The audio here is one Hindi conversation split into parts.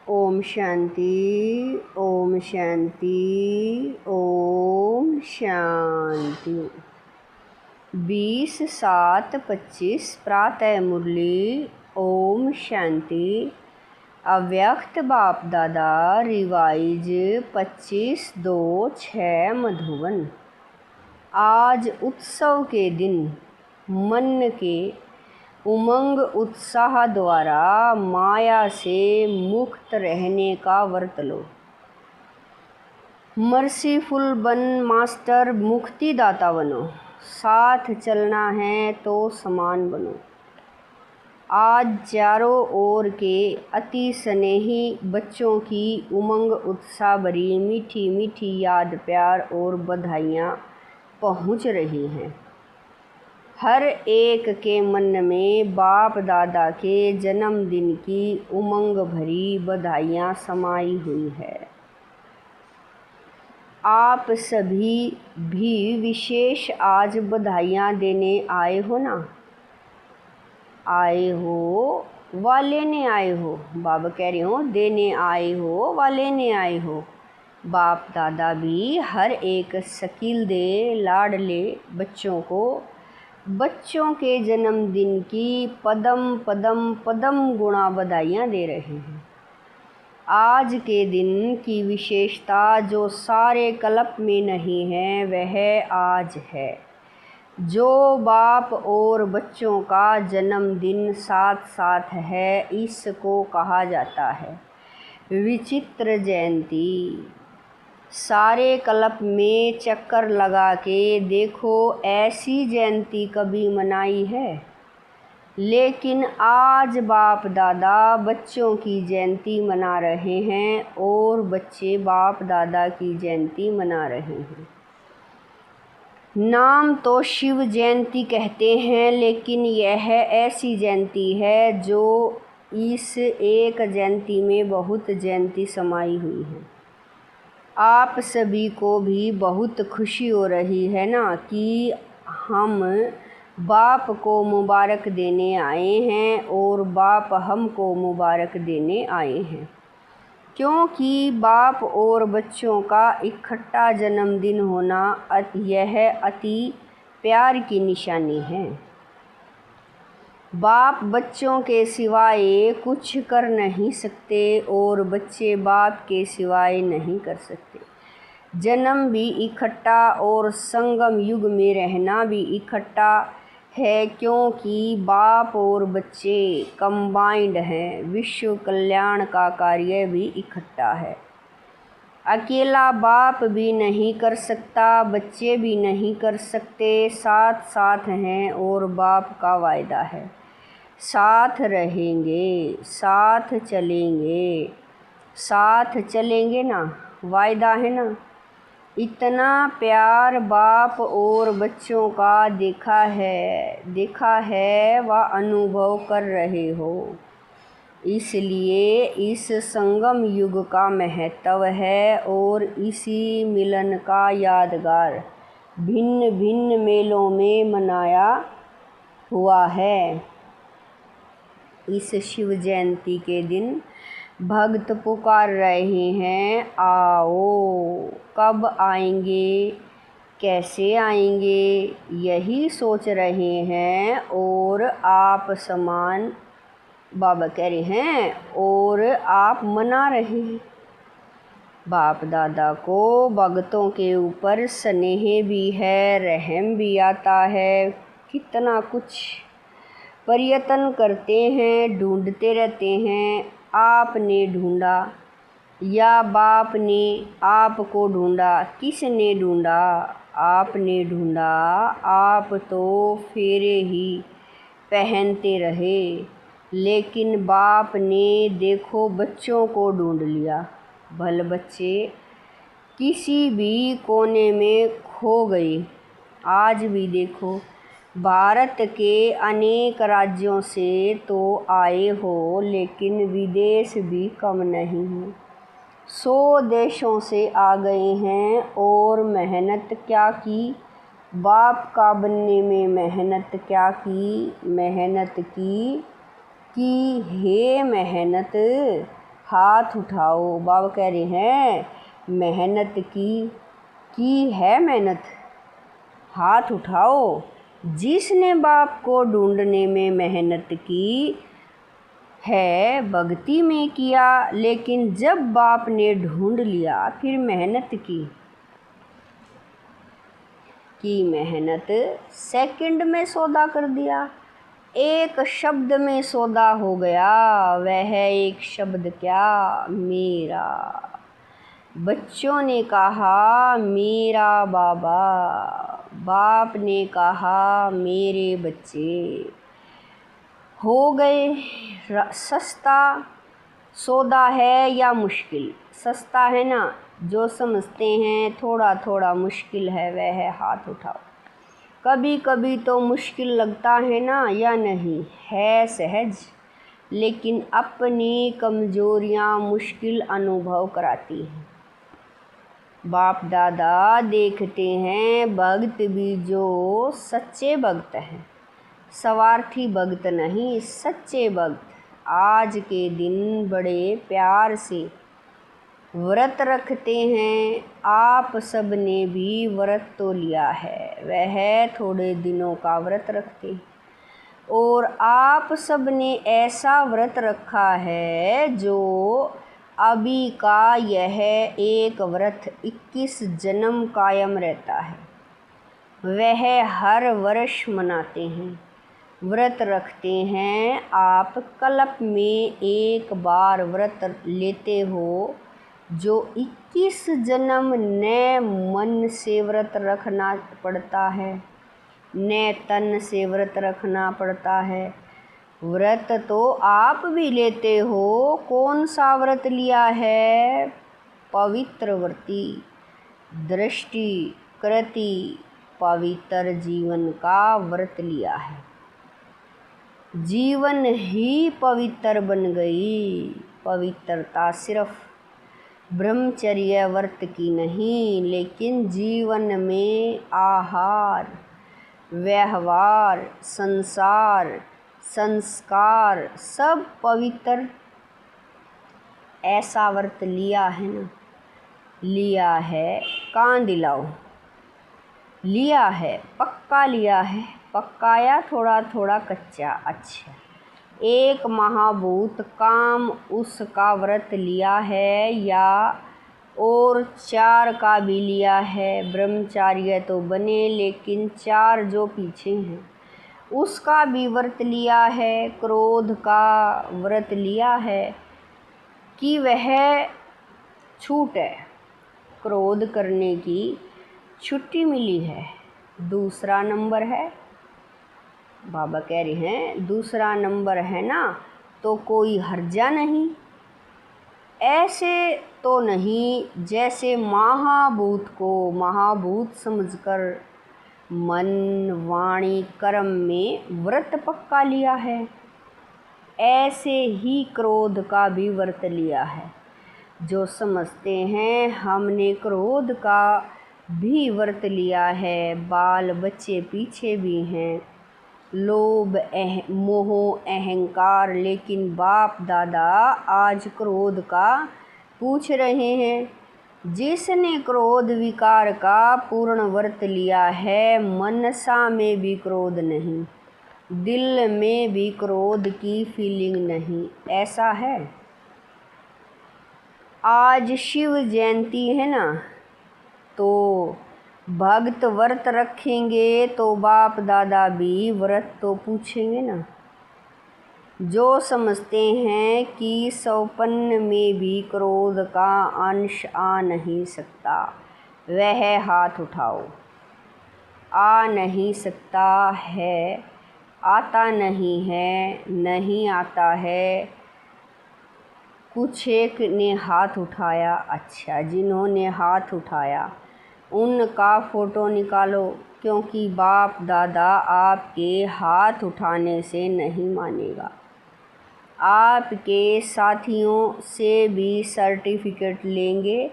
ओम शांति, ओम शांति, ओम शांति। 20/7/25 प्रातः मुरली। ओम शांति। अव्यक्त बाप दादा रिवाइज 25/2/6 मधुबन। आज उत्सव के दिन मन के उमंग उत्साह द्वारा माया से मुक्त रहने का व्रत लो। मर्सीफुल बन मास्टर, मुक्तिदाता बनो। साथ चलना है तो समान बनो। आज चारों ओर के अति स्नेही बच्चों की उमंग उत्साह भरी मीठी मीठी याद, प्यार और बधाइयाँ पहुँच रही हैं। हर एक के मन में बाप दादा के जन्मदिन की उमंग भरी बधाइयाँ समाई हुई है। आप सभी भी विशेष आज बधाइयाँ देने आए हो ना? आए हो व लेने आए हो? बाबा कह रहे हो देने आए हो व लेने आए हो। बाप दादा भी हर एक शकील दे लाडले बच्चों को बच्चों के जन्मदिन की पदम पदम पदम गुणा बधाइयाँ दे रहे हैं। आज के दिन की विशेषता जो सारे कल्प में नहीं है वह आज है, जो बाप और बच्चों का जन्मदिन साथ साथ है। इसको कहा जाता है विचित्र जयंती। सारे कल्प में चक्कर लगा के देखो, ऐसी जयंती कभी मनाई है? लेकिन आज बाप दादा बच्चों की जयंती मना रहे हैं और बच्चे बाप दादा की जयंती मना रहे हैं। नाम तो शिव जयंती कहते हैं, लेकिन यह ऐसी जयंती है जो इस एक जयंती में बहुत जयंती समाई हुई है। आप सभी को भी बहुत खुशी हो रही है ना कि हम बाप को मुबारक देने आए हैं और बाप हमको मुबारक देने आए हैं, क्योंकि बाप और बच्चों का इकट्ठा जन्मदिन होना यह अति प्यार की निशानी है। बाप बच्चों के सिवाय कुछ कर नहीं सकते और बच्चे बाप के सिवाय नहीं कर सकते। जन्म भी इकट्ठा और संगम युग में रहना भी इकट्ठा है, क्योंकि बाप और बच्चे कंबाइंड हैं। विश्व कल्याण का कार्य भी इकट्ठा है। अकेला बाप भी नहीं कर सकता, बच्चे भी नहीं कर सकते। साथ साथ हैं और बाप का वायदा है साथ रहेंगे, साथ चलेंगे। साथ चलेंगे ना, वायदा है ना। इतना प्यार बाप और बच्चों का देखा है व अनुभव कर रहे हो। इसलिए इस संगम युग का महत्व है और इसी मिलन का यादगार भिन्न भिन्न मेलों में मनाया हुआ है। इस शिव जयंती के दिन भक्त पुकार रहे हैं, आओ। कब आएंगे, कैसे आएंगे, यही सोच रहे हैं और आप समान बाबा कह रहे हैं और आप मना रहे हैं। बाप दादा को भक्तों के ऊपर स्नेह भी है, रहम भी आता है। कितना कुछ प्रयत्न करते हैं, ढूंढते रहते हैं। आपने ढूंढा या बाप ने आपको ढूंढा? किसने ढूंढा? आपने ढूंढा। आप तो फेरे ही पहनते रहे, लेकिन बाप ने देखो बच्चों को ढूंढ लिया। भले बच्चे किसी भी कोने में खो गए। आज भी देखो, भारत के अनेक राज्यों से तो आए हो, लेकिन विदेश भी कम नहीं है। 100 देशों से आ गए हैं और मेहनत क्या की? बाप का बनने में मेहनत क्या की? मेहनत की कि हे मेहनत, हाथ उठाओ। बाबा कह रहे हैं मेहनत की है मेहनत, हाथ उठाओ। जिसने बाप को ढूंढने में मेहनत की है, भक्ति में किया, लेकिन जब बाप ने ढूंढ लिया फिर मेहनत की मेहनत सेकंड में सौदा कर दिया, एक शब्द में सौदा हो गया। वह एक शब्द क्या, मेरा। बच्चों ने कहा मेरा बाबा, बाप ने कहा मेरे बच्चे। हो गए। सस्ता सौदा है या मुश्किल? सस्ता है ना, जो समझते हैं थोड़ा थोड़ा मुश्किल है वह है हाथ उठाओ। कभी कभी तो मुश्किल लगता है ना, या नहीं है सहज, लेकिन अपनी कमजोरियां मुश्किल अनुभव कराती हैं। बाप दादा देखते हैं भक्त भी जो सच्चे भक्त हैं, स्वार्थी भक्त नहीं, सच्चे भक्त आज के दिन बड़े प्यार से व्रत रखते हैं। आप सब ने भी व्रत तो लिया है, वह थोड़े दिनों का व्रत रखते हैं, और आप सब ने ऐसा व्रत रखा है जो अभी का यह एक व्रत 21 जन्म कायम रहता है। वह हर वर्ष मनाते हैं, व्रत रखते हैं। आप कल्प में एक बार व्रत लेते हो, जो 21 जन्म न मन से व्रत रखना पड़ता है, न तन से व्रत रखना पड़ता है। व्रत तो आप भी लेते हो, कौन सा व्रत लिया है? पवित्र व्रती, दृष्टि कृति पवित्र जीवन का व्रत लिया है। जीवन ही पवित्र बन गई। पवित्रता सिर्फ ब्रह्मचर्य व्रत की नहीं, लेकिन जीवन में आहार, व्यवहार, संस्कार सब पवित्र। ऐसा व्रत लिया है ना, लिया है। कान दिलाओ, लिया है, पक्का लिया है। पक्का या थोड़ा थोड़ा कच्चा? अच्छा, एक महाभूत काम उसका व्रत लिया है, या और 4 का भी लिया है? ब्रह्मचार्य तो बने, लेकिन 4 जो पीछे हैं उसका भी व्रत लिया है। क्रोध का व्रत लिया है कि वह छूट है, क्रोध करने की छुट्टी मिली है। दूसरा नंबर है, बाबा कह रहे हैं दूसरा नंबर है ना, तो कोई हर्जा नहीं। ऐसे तो नहीं जैसे महाभूत को महाभूत समझकर मन वाणी कर्म में व्रत पक्का लिया है, ऐसे ही क्रोध का भी व्रत लिया है। जो समझते हैं हमने क्रोध का भी व्रत लिया है, बाल बच्चे पीछे भी हैं, लोभ मोह अहंकार, लेकिन बाप दादा आज क्रोध का पूछ रहे हैं। जिसने क्रोध विकार का पूर्ण व्रत लिया है, मनसा में भी क्रोध नहीं, दिल में भी क्रोध की फीलिंग नहीं। ऐसा है। आज शिव जयंती है ना, तो भक्त व्रत रखेंगे तो बाप दादा भी व्रत तो पूछेंगे ना। जो समझते हैं कि सौपन्न में भी क्रोध का अंश आ नहीं सकता, वह हाथ उठाओ। आ नहीं सकता है, आता नहीं है, नहीं आता है। कुछ एक ने हाथ उठाया। अच्छा, जिन्होंने हाथ उठाया उनका फ़ोटो निकालो, क्योंकि बाप दादा आपके हाथ उठाने से नहीं मानेगा। आपके साथियों से भी सर्टिफिकेट लेंगे,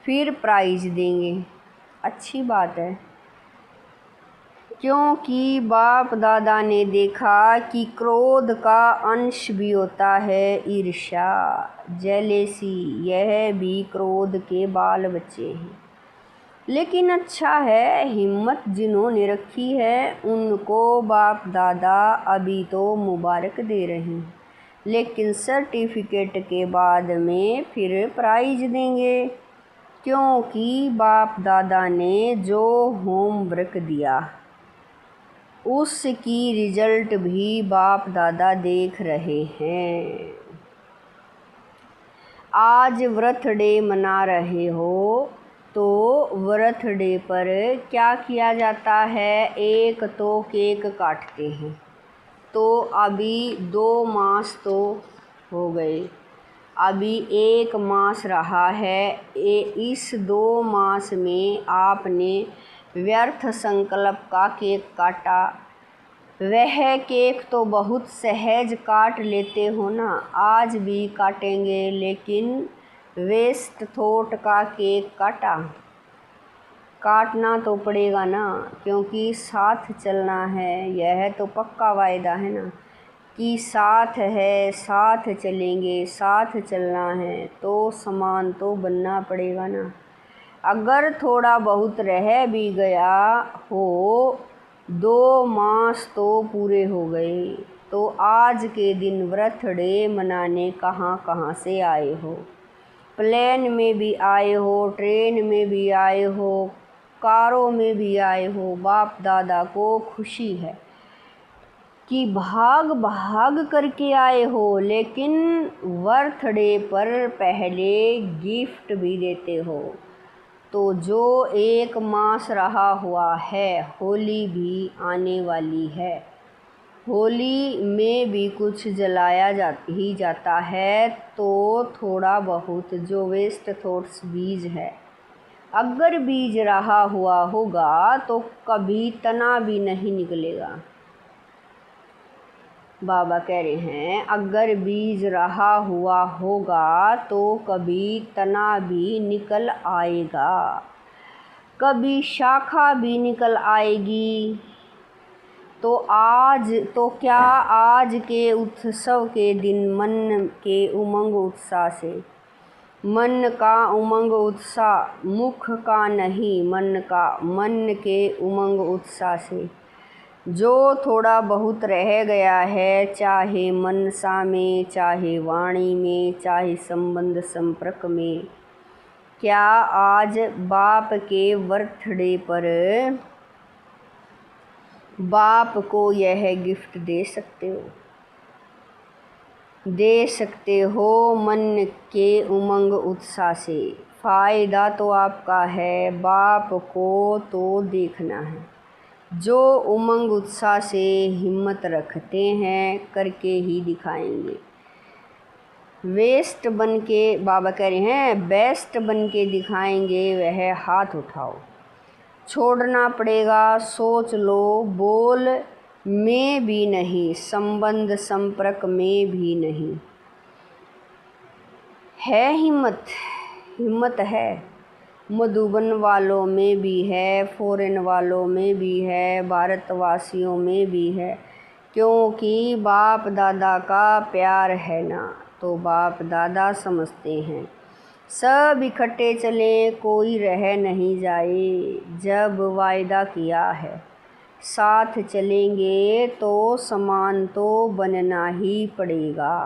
फिर प्राइज़ देंगे। अच्छी बात है। क्योंकि बाप दादा ने देखा कि क्रोध का अंश भी होता है ईर्ष्या, जेलेसी, यह भी क्रोध के बाल बच्चे हैं। लेकिन अच्छा है, हिम्मत जिन्होंने रखी है उनको बाप दादा अभी तो मुबारक दे रहे हैं, लेकिन सर्टिफिकेट के बाद में फिर प्राइज देंगे, क्योंकि बाप दादा ने जो होमवर्क दिया उसकी रिजल्ट भी बाप दादा देख रहे हैं। आज बर्थडे मना रहे हो तो बर्थडे पर क्या किया जाता है? एक तो केक काटते हैं। तो अभी 2 मास तो हो गए, अभी 1 मास रहा है। इस 2 मास में आपने व्यर्थ संकल्प का केक काटा। वह केक तो बहुत सहज काट लेते हो ना, आज भी काटेंगे, लेकिन वेस्ट थॉट का केक काटना तो पड़ेगा ना, क्योंकि साथ चलना है। यह तो पक्का वायदा है ना कि साथ है, साथ चलेंगे, साथ चलना है, तो समान तो बनना पड़ेगा ना। अगर थोड़ा बहुत रह भी गया हो, 2 मास तो पूरे हो गए, तो आज के दिन बर्थडे मनाने कहाँ से आए हो? प्लेन में भी आए हो, ट्रेन में भी आए हो, कारों में भी आए हो। बाप दादा को खुशी है कि भाग करके आए हो, लेकिन बर्थडे पर पहले गिफ्ट भी देते हो। तो जो 1 मास रहा हुआ है, होली भी आने वाली है, होली में भी कुछ जलाया ही जाता है। तो थोड़ा बहुत जो वेस्ट थॉट्स बीज है, अगर बीज रहा हुआ होगा तो कभी तना भी नहीं निकलेगा। बाबा कह रहे हैं अगर बीज रहा हुआ होगा तो कभी तना भी निकल आएगा, कभी शाखा भी निकल आएगी। तो क्या आज के उत्सव के दिन मन के उमंग उत्साह से, मन का उमंग उत्साह, मुख का नहीं, मन के उमंग उत्साह से जो थोड़ा बहुत रह गया है, चाहे मनसा में, चाहे वाणी में, चाहे संबंध संपर्क में, क्या आज बाप के बर्थडे पर बाप को यह गिफ्ट दे सकते हो मन के उमंग उत्साह से? फ़ायदा तो आपका है, बाप को तो देखना है। जो उमंग उत्साह से हिम्मत रखते हैं करके ही दिखाएंगे। वेस्ट बन के, बाबा कह रहे हैं बेस्ट बन के दिखाएंगे, वह हाथ उठाओ। छोड़ना पड़ेगा, सोच लो, बोल में भी नहीं, संबंध संपर्क में भी नहीं। है हिम्मत है, मधुबन वालों में भी है, फॉरेन वालों में भी है, भारतवासियों में भी है, क्योंकि बाप दादा का प्यार है ना, तो बाप दादा समझते हैं। सब इकट्ठे चलें, कोई रह नहीं जाए। जब वायदा किया है साथ चलेंगे तो समान तो बनना ही पड़ेगा।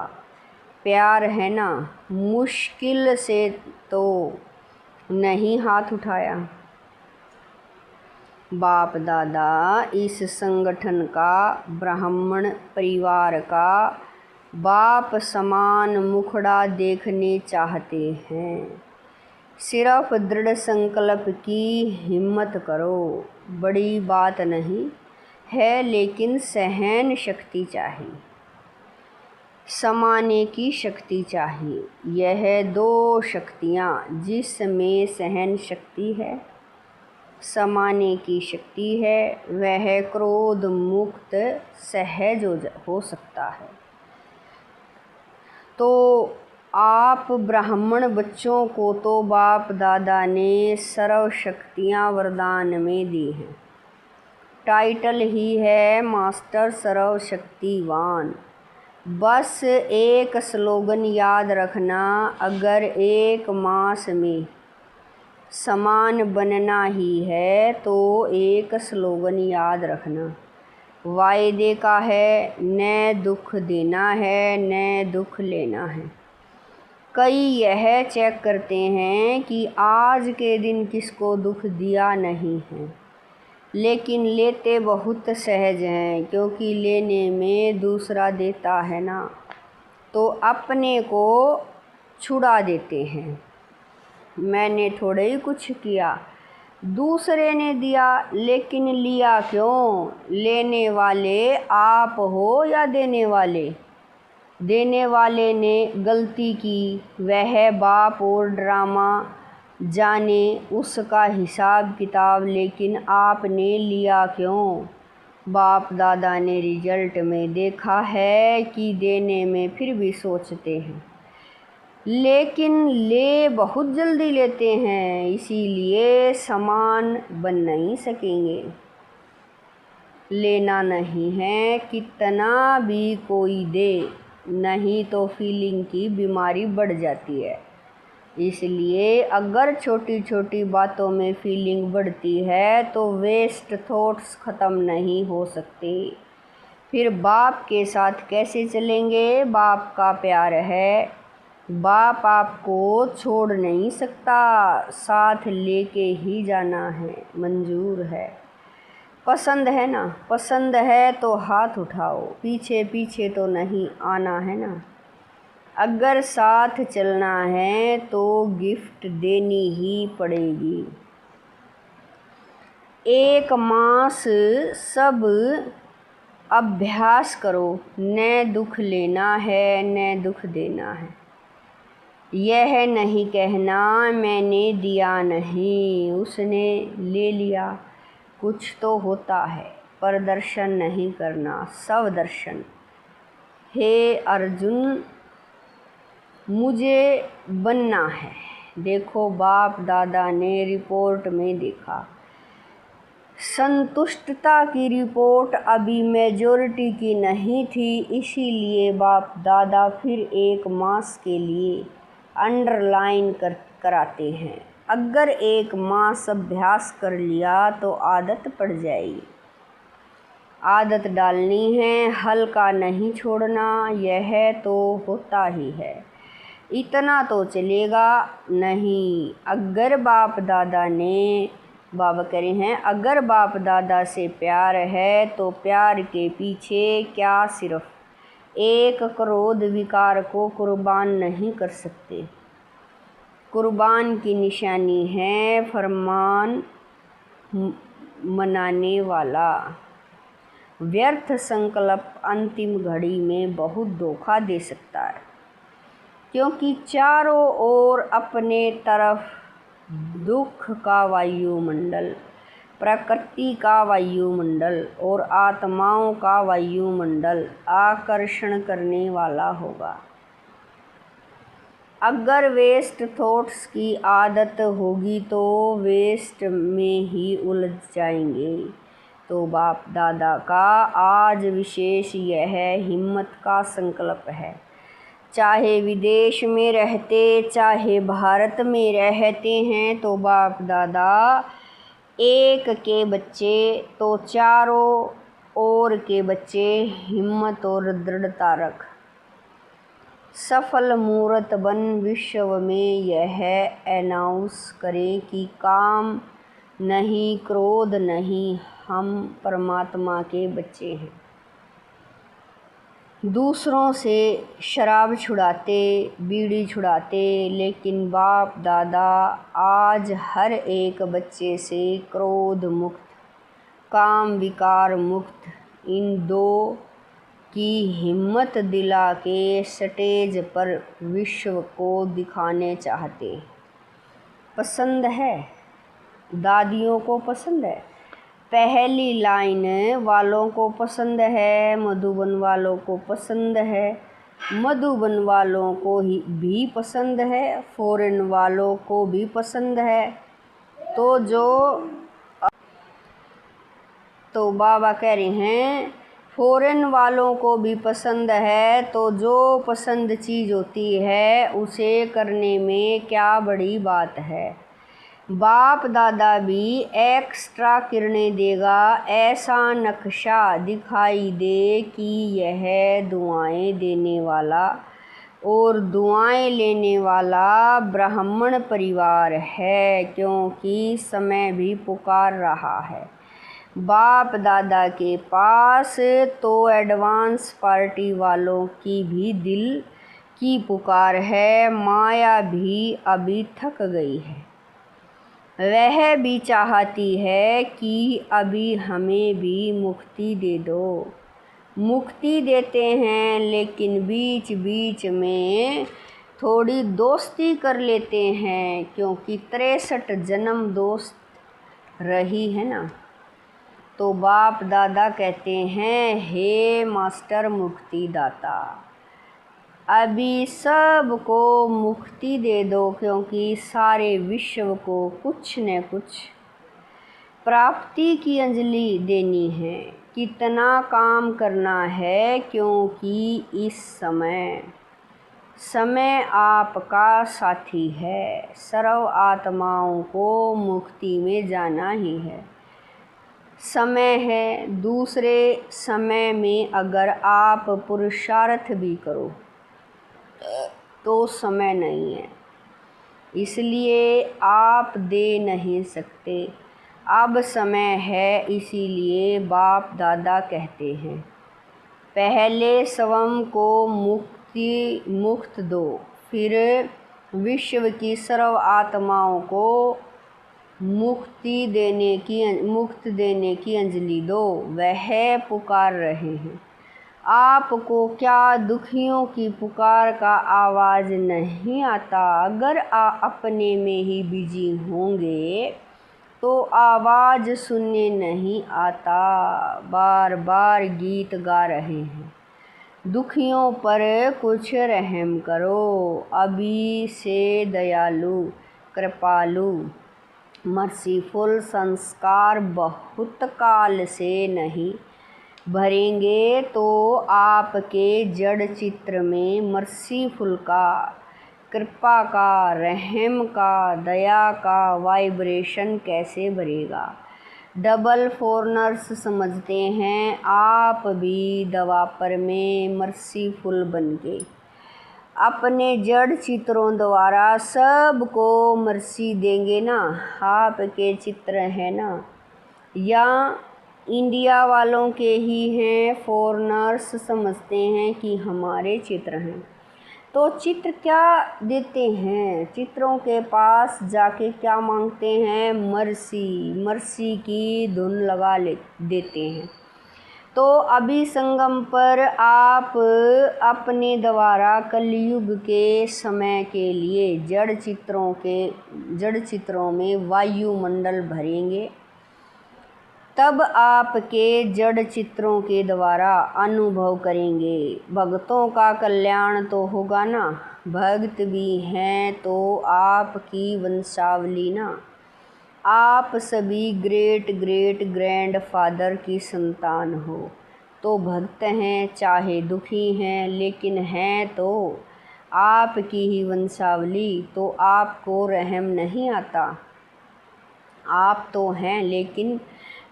प्यार है ना, मुश्किल से तो नहीं हाथ उठाया। बाप दादा इस संगठन का, ब्राह्मण परिवार का बाप समान मुखड़ा देखने चाहते हैं। सिर्फ दृढ़ संकल्प की हिम्मत करो, बड़ी बात नहीं है, लेकिन सहन शक्ति चाहिए, समाने की शक्ति चाहिए। यह 2 शक्तियाँ, जिसमें सहन शक्ति है, समाने की शक्ति है, वह क्रोध मुक्त सहज हो सकता है। तो आप ब्राह्मण बच्चों को तो बाप दादा ने सर्व शक्तियाँ वरदान में दी हैं। टाइटल ही है मास्टर सर्वशक्तिवान। बस एक स्लोगन याद रखना, अगर एक मास में समान बनना ही है तो एक स्लोगन याद रखना, वायदे का है, न दुख देना है न दुख लेना है। कई यह चेक करते हैं कि आज के दिन किसको दुख दिया नहीं है, लेकिन लेते बहुत सहज हैं, क्योंकि लेने में दूसरा देता है ना, तो अपने को छुड़ा देते हैं। मैंने थोड़े ही कुछ किया, दूसरे ने दिया, लेकिन लिया क्यों? लेने वाले आप हो या देने वाले? देने वाले ने गलती की, वह बाप और ड्रामा जाने उसका हिसाब किताब, लेकिन आपने लिया क्यों? बाप दादा ने रिजल्ट में देखा है कि देने में फिर भी सोचते हैं, लेकिन ले बहुत जल्दी लेते हैं, इसीलिए समान बन नहीं सकेंगे। लेना नहीं है, कितना भी कोई दे, नहीं तो फीलिंग की बीमारी बढ़ जाती है। इसलिए अगर छोटी छोटी बातों में फीलिंग बढ़ती है तो वेस्ट थॉट्स ख़त्म नहीं हो सकते। फिर बाप के साथ कैसे चलेंगे? बाप का प्यार है, बाप आपको छोड़ नहीं सकता, साथ लेके ही जाना है, मंजूर है। पसंद है ना? पसंद है तो हाथ उठाओ, पीछे पीछे तो नहीं आना है ना। अगर साथ चलना है तो गिफ्ट देनी ही पड़ेगी। एक मास सब अभ्यास करो, न दुख लेना है न दुख देना है। यह नहीं कहना मैंने दिया नहीं, उसने ले लिया, कुछ तो होता है। प्रदर्शन नहीं करना, स्वदर्शन। हे अर्जुन, मुझे बनना है। देखो बाप दादा ने रिपोर्ट में देखा, संतुष्टता की रिपोर्ट अभी मेजॉरिटी की नहीं थी, इसीलिए बाप दादा फिर एक मास के लिए अंडरलाइन कराते हैं। अगर एक मास अभ्यास कर लिया तो आदत पड़ जाएगी। आदत डालनी है, हल्का नहीं छोड़ना, यह तो होता ही है। इतना तो चलेगा नहीं। अगर बाप दादा ने, बाबा कह रहे हैं, अगर बाप दादा से प्यार है तो प्यार के पीछे क्या सिर्फ एक क्रोध विकार को कुर्बान नहीं कर सकते। कुर्बान की निशानी है फरमान मनाने वाला। व्यर्थ संकल्प अंतिम घड़ी में बहुत धोखा दे सकता है, क्योंकि चारों ओर अपने तरफ दुख का वायुमंडल, प्रकृति का वायुमंडल और आत्माओं का वायुमंडल आकर्षण करने वाला होगा। अगर वेस्ट थॉट्स की आदत होगी तो वेस्ट में ही उलझ जाएंगे। तो बाप दादा का आज विशेष यह हिम्मत का संकल्प है। चाहे विदेश में रहते चाहे भारत में रहते हैं, तो बाप दादा एक के बच्चे तो चारों ओर के बच्चे हिम्मत और दृढ़ता रख सफल मूर्त बन विश्व में यह अनाउंस करें कि काम नहीं, क्रोध नहीं, हम परमात्मा के बच्चे हैं। दूसरों से शराब छुड़ाते, बीड़ी छुड़ाते, लेकिन बाप दादा आज हर एक बच्चे से क्रोध मुक्त, काम विकार मुक्त, इन दो की हिम्मत दिला के स्टेज पर विश्व को दिखाने चाहते। पसंद है? दादियों को पसंद है। पहली लाइन वालों को पसंद है, मधुबन वालों को पसंद है, मधुबन वालों को ही भी पसंद है, फॉरेन वालों को भी पसंद है। तो बाबा कह रहे हैं फॉरेन वालों को भी पसंद है, तो जो पसंद चीज़ होती है उसे करने में क्या बड़ी बात है। बाप दादा भी एक्स्ट्रा किरणें देगा, ऐसा नक्शा दिखाई दे कि यह दुआएं देने वाला और दुआएं लेने वाला ब्राह्मण परिवार है, क्योंकि समय भी पुकार रहा है। बाप दादा के पास तो एडवांस पार्टी वालों की भी दिल की पुकार है। माया भी अभी थक गई है, वह भी चाहती है कि अभी हमें भी मुक्ति दे दो। मुक्ति देते हैं, लेकिन बीच बीच में थोड़ी दोस्ती कर लेते हैं, क्योंकि 63 जन्म दोस्त रही है ना। तो बाप दादा कहते हैं हे मास्टर मुक्ति दाता, अभी सबको मुक्ति दे दो, क्योंकि सारे विश्व को कुछ न कुछ प्राप्ति की अंजलि देनी है। कितना काम करना है, क्योंकि इस समय आपका साथी है। सर्व आत्माओं को मुक्ति में जाना ही है। समय है, दूसरे समय में अगर आप पुरुषार्थ भी करो तो समय नहीं है, इसलिए आप दे नहीं सकते। अब समय है, इसीलिए बाप दादा कहते हैं पहले स्वयं को मुक्त दो, फिर विश्व की सर्व आत्माओं को मुक्त देने की अंजलि दो। वह पुकार रहे हैं आपको। क्या दुखियों की पुकार का आवाज़ नहीं आता? अगर अपने में ही बिजी होंगे तो आवाज़ सुनने नहीं आता। बार बार गीत गा रहे हैं दुखियों पर कुछ रहम करो, अभी से दयालु कृपालु मर्सीफुल संस्कार बहुत काल से नहीं भरेंगे, तो आपके जड़ चित्र में मर्सीफुल का, कृपा का, रहम का, दया का वाइब्रेशन कैसे भरेगा। डबल फॉरनर्स समझते हैं आप भी द्वापर में मर्सीफुल बनके अपने जड़ चित्रों द्वारा सबको मर्सी देंगे ना। आपके चित्र है ना, या इंडिया वालों के ही हैं। फॉरनर्स समझते हैं कि हमारे चित्र हैं, तो चित्र क्या देते हैं? चित्रों के पास जाके क्या मांगते हैं? मर्सी की धुन लगा देते हैं। तो अभी संगम पर आप अपने द्वारा कलयुग के समय के लिए जड़ चित्रों में वायुमंडल भरेंगे, तब आपके जड़ चित्रों के द्वारा अनुभव करेंगे। भक्तों का कल्याण तो होगा ना, भक्त भी हैं तो आपकी वंशावली ना। आप सभी ग्रेट ग्रैंड फादर की संतान हो, तो भक्त हैं, चाहे दुखी हैं, लेकिन हैं तो आपकी ही वंशावली। तो आपको रहम नहीं आता। आप तो हैं, लेकिन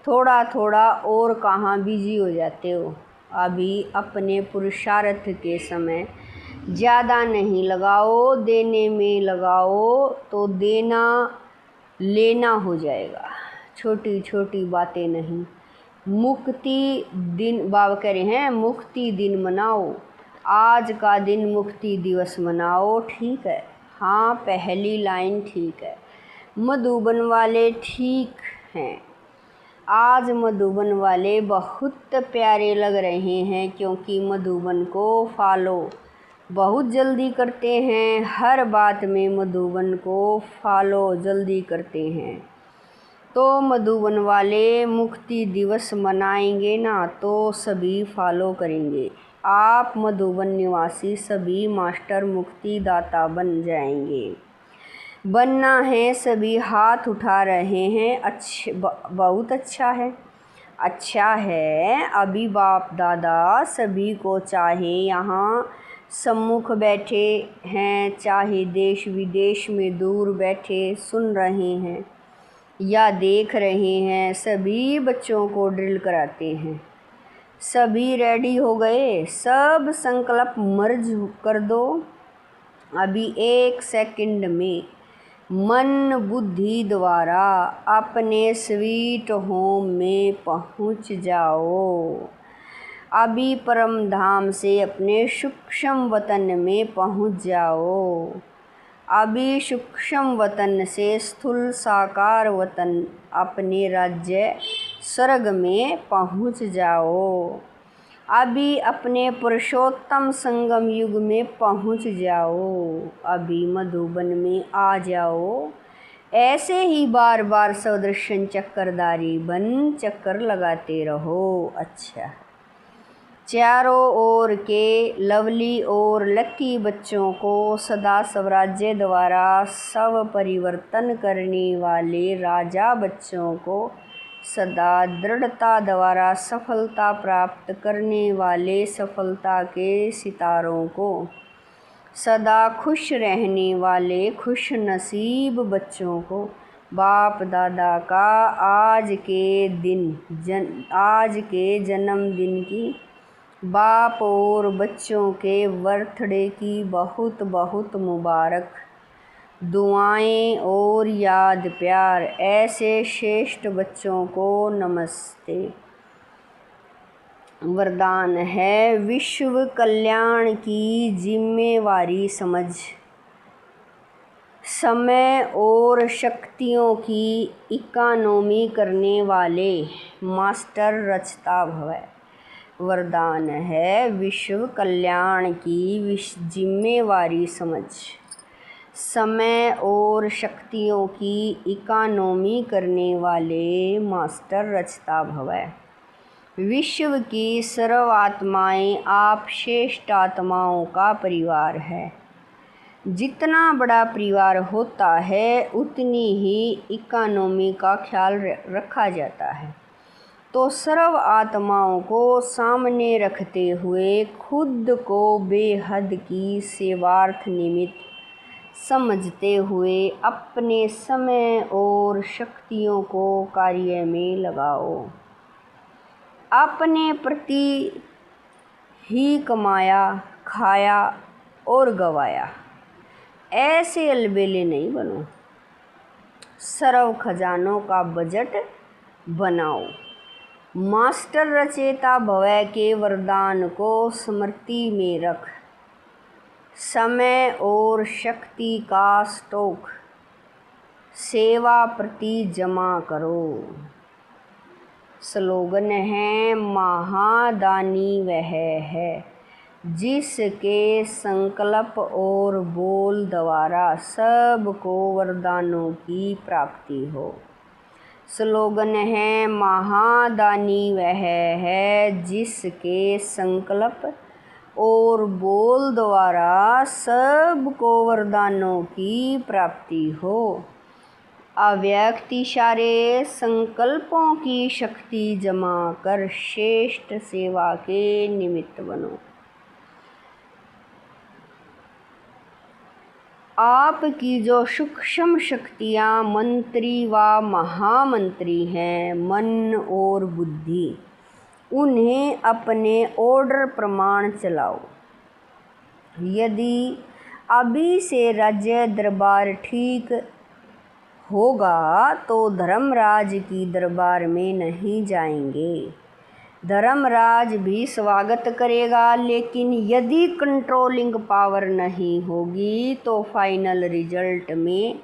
थोड़ा थोड़ा और कहाँ बिजी हो जाते हो। अभी अपने पुरुषार्थ के समय ज़्यादा नहीं लगाओ, देने में लगाओ, तो देना लेना हो जाएगा। छोटी छोटी बातें नहीं। मुक्ति दिन बाबा कह रहे हैं मुक्ति दिन मनाओ। आज का दिन मुक्ति दिवस मनाओ, ठीक है। हाँ, पहली लाइन ठीक है। मधुबन वाले ठीक हैं। आज मधुबन वाले बहुत प्यारे लग रहे हैं, क्योंकि मधुबन को फॉलो बहुत जल्दी करते हैं। हर बात में मधुबन को फॉलो जल्दी करते हैं। तो मधुबन वाले मुक्ति दिवस मनाएंगे ना, तो सभी फॉलो करेंगे। आप मधुबन निवासी सभी मास्टर मुक्ति दाता बन जाएंगे। बनना है, सभी हाथ उठा रहे हैं। बहुत अच्छा है। अच्छा है अभी बाप दादा सभी को चाहे यहाँ सम्मुख बैठे हैं, चाहे देश विदेश में दूर बैठे सुन रहे हैं या देख रहे हैं, सभी बच्चों को ड्रिल कराते हैं। सभी रेडी हो गए? सब संकल्प मर्ज कर दो अभी 1 सेकंड में। मन बुद्धि द्वारा अपने स्वीट होम में पहुंच जाओ। अभी परम धाम से अपने सूक्ष्म वतन में पहुंच जाओ। अभी सूक्ष्म वतन से स्थूल साकार वतन अपने राज्य स्वर्ग में पहुंच जाओ। अभी अपने पुरुषोत्तम संगम युग में पहुंच जाओ। अभी मधुबन में आ जाओ। ऐसे ही बार बार सदर्शन चक्रधारी बन चक्कर लगाते रहो। अच्छा, चारों ओर के लवली और लकी बच्चों को सदा स्वराज्य द्वारा सब परिवर्तन करने वाले राजा बच्चों को सदा दृढ़ता द्वारा सफलता प्राप्त करने वाले सफलता के सितारों को, सदा खुश रहने वाले खुश नसीब बच्चों को बाप दादा का आज के जन्मदिन की, बाप और बच्चों के बर्थडे की बहुत बहुत मुबारक दुआएं और याद प्यार। ऐसे श्रेष्ठ बच्चों को नमस्ते। वरदान है विश्व कल्याण की जिम्मेवारी समझ, समय और शक्तियों की इकोनॉमी करने वाले मास्टर रचता भव। वरदान है विश्व कल्याण की जिम्मेवारी समझ, समय और शक्तियों की इकोनॉमी करने वाले मास्टर रचता भव। विश्व की सर्व आत्माएं आप श्रेष्ठ आत्माओं का परिवार है। जितना बड़ा परिवार होता है उतनी ही इकोनॉमी का ख्याल रखा जाता है। तो सर्व आत्माओं को सामने रखते हुए खुद को बेहद की सेवार्थ निमित्त समझते हुए अपने समय और शक्तियों को कार्य में लगाओ। अपने प्रति ही कमाया, खाया और गवाया, ऐसे अलबेले नहीं बनो। सर्व खजानों का बजट बनाओ। मास्टर रचेता भव के वरदान को स्मृति में रख। समय और शक्ति का स्टॉक सेवा प्रति जमा करो। स्लोगन है महादानी वह है जिसके संकल्प और बोल द्वारा सबको वरदानों की प्राप्ति हो। स्लोगन है महादानी वह है जिसके संकल्प और बोल द्वारा सबको वरदानों की प्राप्ति हो। अव्यक्त इशारे संकल्पों की शक्ति जमा कर श्रेष्ठ सेवा के निमित्त बनो। आपकी जो सूक्ष्म शक्तियाँ मंत्री व महामंत्री हैं, मन और बुद्धि, उन्हें अपने ऑर्डर प्रमाण चलाओ। यदि अभी से राज्य दरबार ठीक होगा तो धर्मराज की दरबार में नहीं जाएंगे। धर्मराज भी स्वागत करेगा, लेकिन यदि कंट्रोलिंग पावर नहीं होगी तो फाइनल रिजल्ट में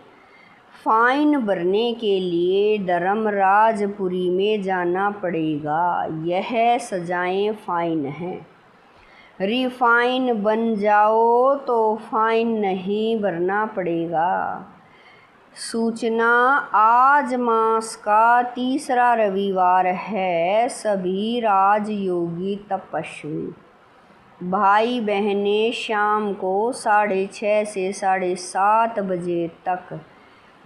फाइन भरने के लिए धर्मराजपुरी में जाना पड़ेगा। यह सजाएं फाइन हैं। रिफाइन बन जाओ तो फाइन नहीं भरना पड़ेगा। सूचना, आज मास का तीसरा रविवार है। सभी राजयोगी तपस्वी भाई बहनें शाम को 6:30 से 7:30 बजे तक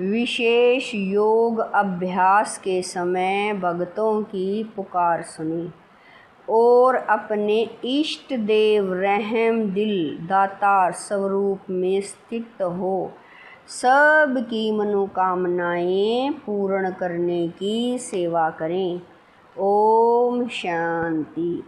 विशेष योग अभ्यास के समय भक्तों की पुकार सुनी और अपने इष्ट देव रहम दिल दातार स्वरूप में स्थित हो सबकी मनोकामनाएं पूर्ण करने की सेवा करें। ओम शांति।